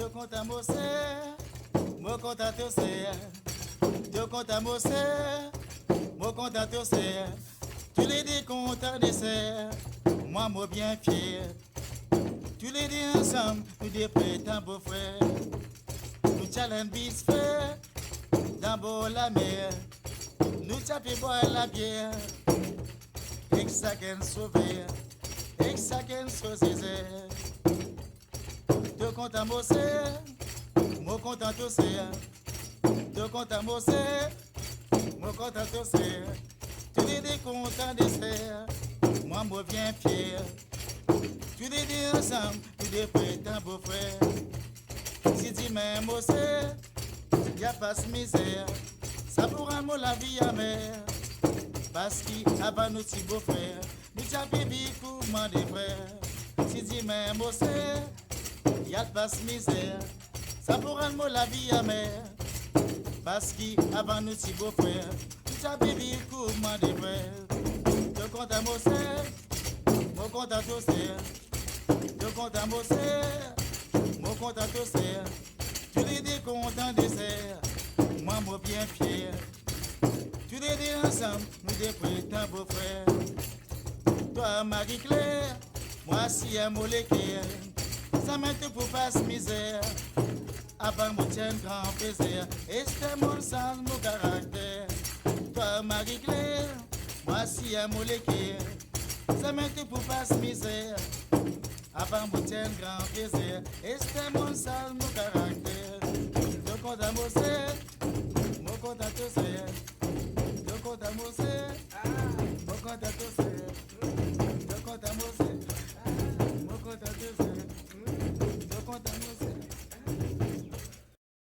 te conta moçé, mo conta teu ser, te conta moçé, mo conta teu ser, tu les dis content de ser, moi moi bien fier, tu les dis ensemble, nous des prétends beaux frères, nous challenge bis frère, dans beau la mer, nous tapons boire la bière, et que ça qu'en sauver, et que ça qu'en sauver. Te content moçé, mo content teu ser, te content moçé, mo content teu ser, tu les dis content de ser, moi moi bien fier, tu les dis ensemble, tu les prétends beaux frères, si tu m'aimes moçé, y'a pas de misère, ça pourra me la vie amère, parce qu'avant nous si beaux frères, nous t'as bébé couvrement des frères, si tu m'aimes moçé, y'a pas de misère, ça pourra me la vie amère, parce qu'avant nous si beaux frères, nous t'as bébé couvrement des frères, te compte à moçé, mon compte à tosser, te compte à moçé, mon compte à tosser, tu les dis content dessert, moi moi bien fier, tu les dis ensemble, nous des prétends beaux frères, toi Marie-Claire, moi si un molécule, ça m'aide pour pas se misère, avant mon tien grand plaisir, et c'est mon sens, mon caractère, toi Marie-Claire, moi si un molécule, ça m'aide pour pas se misère, avant mon tien grand plaisir, et c'est mon sens, mon caractère, te compte à moçé, mon compte à tosser, te compte à moçé, mon compte à tosser.